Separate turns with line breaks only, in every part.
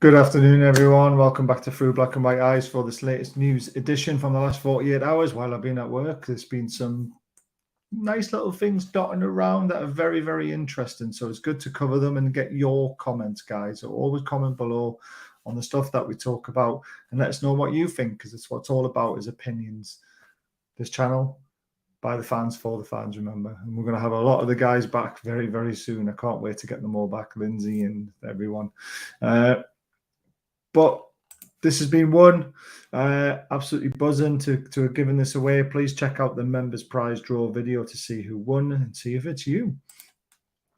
Good afternoon, everyone. Welcome back to Through Black and White Eyes for this latest news edition from the last 48 hours. While I've been at work, there's been some nice little things dotting around that are very, very interesting. So it's good to cover them and get your comments, guys. So always comment below on the stuff that we talk about and let us know what you think, because it's what it's all about is opinions. This channel, by the fans, for the fans, remember. And we're going to have a lot of the guys back very, very soon. I can't wait to get them all back, Lindsay and everyone. But this has been one. Absolutely buzzing to have given this away. Please check out the members prize draw video to see who won and see if it's you.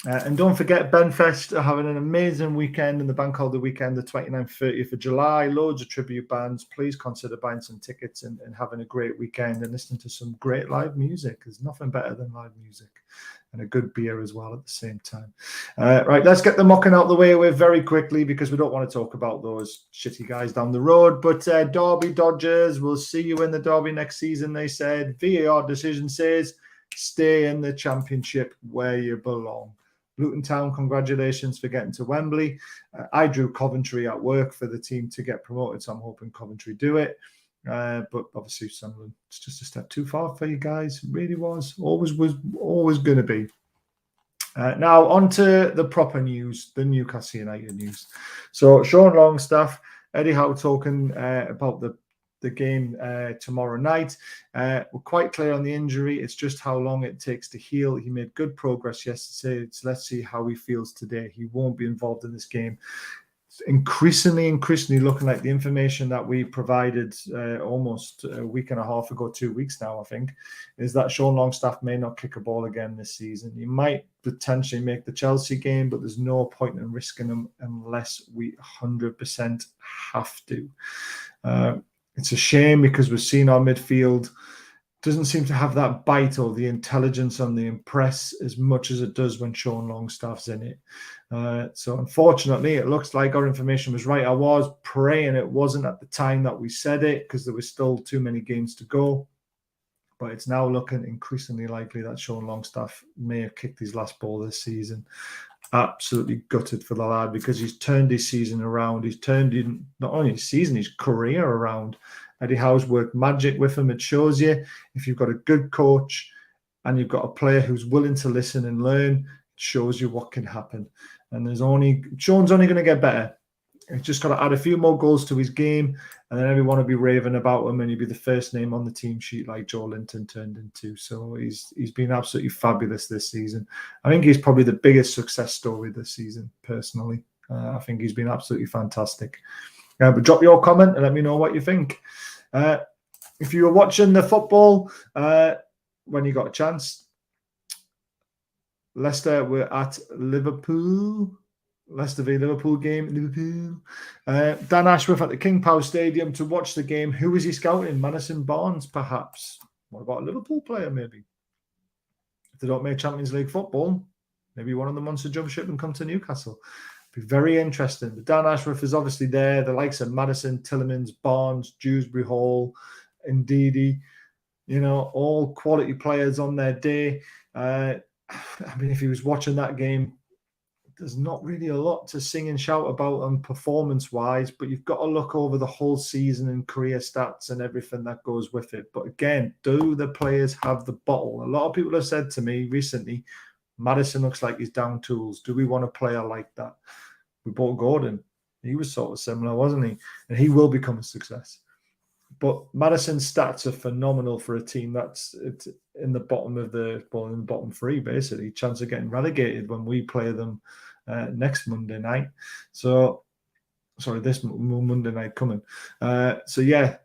And don't forget, Benfest are having an amazing weekend in the bank holiday weekend, the 29th, 30th of July. Loads of tribute bands. Please consider buying some tickets and having a great weekend and listening to some great live music. There's nothing better than live music. And a good beer as well at the same time. Right, let's get the mocking out the way very quickly, because we don't want to talk about those shitty guys down the road. But Derby Dodgers, we'll see you in the Derby next season, they said. VAR decision says stay in the championship where you belong. Luton Town, congratulations for getting to Wembley. I drew Coventry at work for the team to get promoted, so I'm hoping Coventry do it. But obviously, Sunderland, it's just a step too far for you guys. It really was always going to be. Now, on to the proper news, the Newcastle United news. So, Sean Longstaff, Eddie Howe talking about the game tomorrow night. We're quite clear on the injury. It's just how long it takes to heal. He made good progress yesterday. Let's see how he feels today. He won't be involved in this game. It's increasingly looking like the information that we provided almost a week and a half ago, 2 weeks now, I think, is that Sean Longstaff may not kick a ball again this season. He might potentially make the Chelsea game, but there's no point in risking him unless we 100% have to. It's a shame, because we've seen our midfield doesn't seem to have that bite or the intelligence on the impress as much as it does when Sean Longstaff's in it. So unfortunately, it looks like our information was right. I was praying it wasn't at the time that we said it, because there was still too many games to go. But it's now looking increasingly likely that Sean Longstaff may have kicked his last ball this season. Absolutely gutted for the lad, because he's turned his season around. He's turned in not only his season, his career around. Eddie Howe's worked magic with him. It shows you if you've got a good coach and you've got a player who's willing to listen and learn, it shows you what can happen. And Sean's only going to get better. He's just got to add a few more goals to his game, and then everyone will be raving about him, and he'll be the first name on the team sheet like Joe Linton turned into. So he's been absolutely fabulous this season. I think he's probably the biggest success story this season, personally. I think he's been absolutely fantastic. But drop your comment and let me know what you think. If you were watching the football when you got a chance, Leicester were at Liverpool. Leicester v Liverpool game. Dan Ashworth at the King Power Stadium to watch the game. Who was he scouting? Madison Barnes, perhaps. What about a Liverpool player, maybe? If they don't make Champions League football, maybe one of them wants to jump ship and come to Newcastle. Be very interesting. But Dan Ashworth is obviously there. The likes of Madison, Tillemans, Barnes, Dewsbury Hall, Ndidi, all quality players on their day. I mean, if he was watching that game, there's not really a lot to sing and shout about them performance-wise, but you've got to look over the whole season and career stats and everything that goes with it. But again, do the players have the bottle? A lot of people have said to me recently, Madison looks like he's down tools. Do we want a player like that? We bought Gordon. He was sort of similar, wasn't he? And he will become a success. But Madison's stats are phenomenal for a team that's in the bottom of in the bottom three, basically. Chance of getting relegated when we play them next Monday night. So, sorry, this Monday night coming. So, yeah,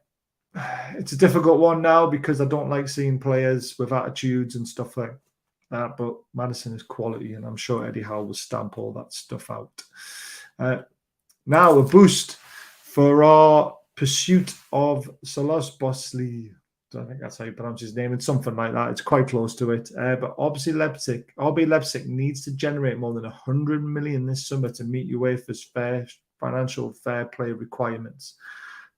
it's a difficult one now, because I don't like seeing players with attitudes and stuff like that. But Madison is quality, and I'm sure Eddie Howe will stamp all that stuff out. Now, a boost for our pursuit of Solos Bosley. I think that's how you pronounce his name. It's something like that. It's quite close to it. But obviously, RB Leipzig needs to generate more than 100 million this summer to meet UEFA's financial fair play requirements.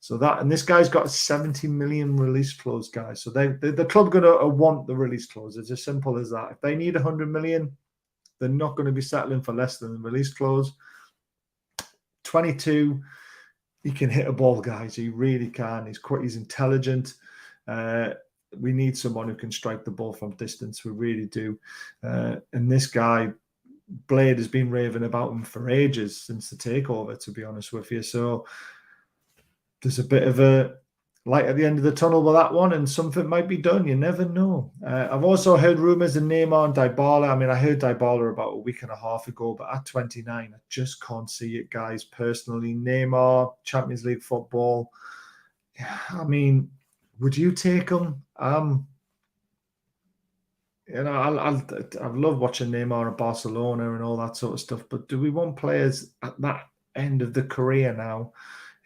So and this guy's got a 70 million release clause, guys. So the club going to want the release clause. It's as simple as that. If they need 100 million, they're not going to be settling for less than the release clause. 22. He can hit a ball, guys. He really can. He's intelligent. We need someone who can strike the ball from distance. We really do. And this guy, Blade, has been raving about him for ages since the takeover, to be honest with you. So there's a bit of a light at the end of the tunnel with that one, and something might be done. You never know. I've also heard rumours of Neymar and Dybala. I mean, I heard Dybala about a week and a half ago, but at 29, I just can't see it, guys. Personally, Neymar, Champions League football. I mean, would you take him? You know, I love watching Neymar at Barcelona and all that sort of stuff. But do we want players at that end of the career now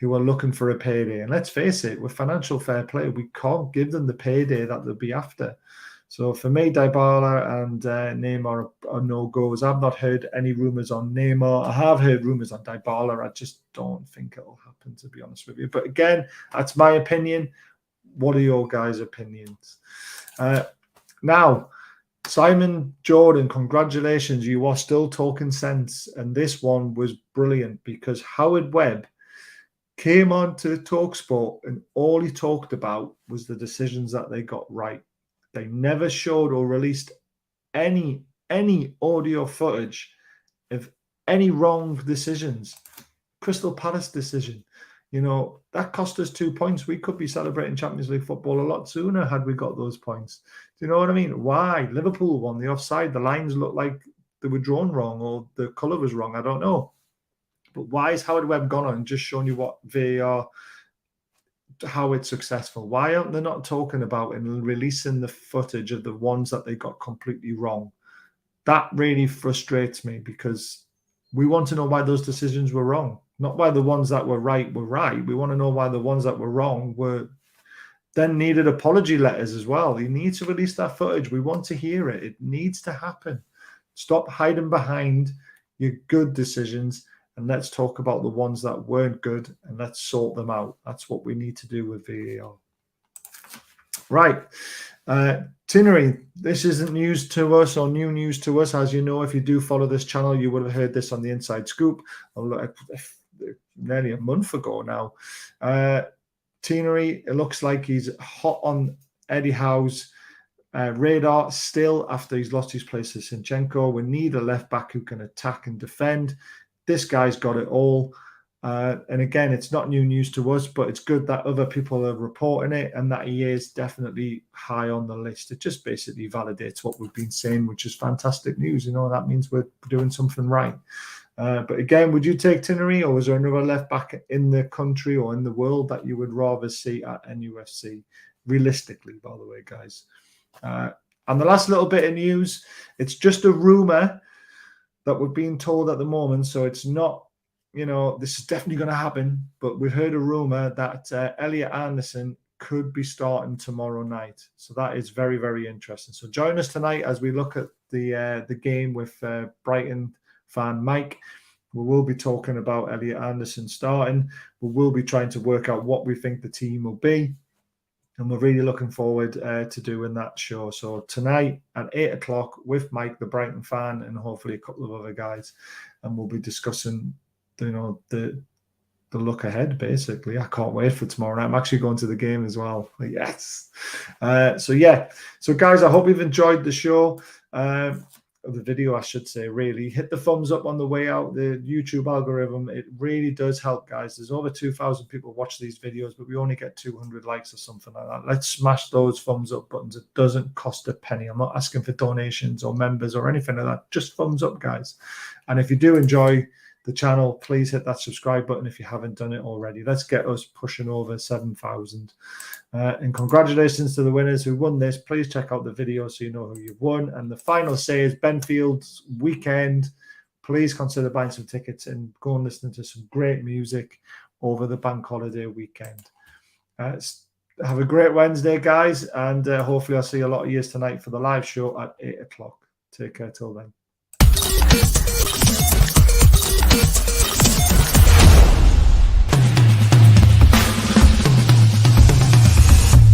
who are looking for a payday? And let's face it, with financial fair play, we can't give them the payday that they'll be after. So for me, Dybala and Neymar are no-goes. I've not heard any rumours on Neymar. I have heard rumours on Dybala. I just don't think it'll happen, to be honest with you. But again, that's my opinion. What are your guys' opinions? Now, Simon Jordan, congratulations. You are still talking sense. And this one was brilliant because Howard Webb came on to TalkSport and all he talked about was the decisions that they got right. They never showed or released any audio footage of any wrong decisions. Crystal Palace decision, you know, that cost us 2 points. We could be celebrating Champions League football a lot sooner had we got those points. Do you know what I mean? Why? Liverpool won the offside. The lines looked like they were drawn wrong or the colour was wrong. I don't know. But why is Howard Webb gone on and just shown you what VAR, how it's successful? Why aren't they not talking about and releasing the footage of the ones that they got completely wrong? That really frustrates me because we want to know why those decisions were wrong, not why the ones that were right were right. We want to know why the ones that were wrong were then needed apology letters as well. You need to release that footage. We want to hear it. It needs to happen. Stop hiding behind your good decisions and let's talk about the ones that weren't good and let's sort them out. That's what we need to do with VAR. Right. Tinnery, this isn't news to us or new news to us. As you know, if you do follow this channel, you would have heard this on the Inside Scoop nearly a month ago now. Tinnery, it looks like he's hot on Eddie Howe's radar still after he's lost his place to Zinchenko. We need a left back who can attack and defend. This guy's got it all. And again, it's not new news to us, but it's good that other people are reporting it and that he is definitely high on the list. It just basically validates what we've been saying, which is fantastic news. You know, that means we're doing something right. But again, would you take Tinnery, or is there another left back in the country or in the world that you would rather see at NUFC? Realistically, by the way, guys. And the last little bit of news, it's just a rumor that we're being told at the moment. So it's not, you know, this is definitely going to happen, but we've heard a rumor that Elliot Anderson could be starting tomorrow night. So that is very, very interesting. So join us tonight as we look at the game with Brighton fan Mike. We will be talking about Elliot Anderson starting. We will be trying to work out what we think the team will be. And we're really looking forward to doing that show. So tonight at 8 o'clock with Mike, the Brighton fan, and hopefully a couple of other guys. And we'll be discussing, you know, the look ahead, basically. I can't wait for tomorrow night. I'm actually going to the game as well. Yes. So guys, I hope you've enjoyed the show. The video, I should say, really. Hit the thumbs up on the way out. The YouTube algorithm, it really does help, guys. There's over 2,000 people watch these videos, but we only get 200 likes or something like that. Let's smash those thumbs up buttons. It doesn't cost a penny. I'm not asking for donations or members or anything like that. Just thumbs up, guys. And if you do enjoy the channel, please hit that subscribe button if you haven't done it already. Let's get us pushing over 7,000. And congratulations to the winners who won this. Please check out the video so you know who you've won. And the final say is Benfield's weekend. Please consider buying some tickets and go and listen to some great music over the bank holiday weekend. Have a great Wednesday, guys. And hopefully I'll see a lot of you tonight for the live show at 8 o'clock. Take care till then.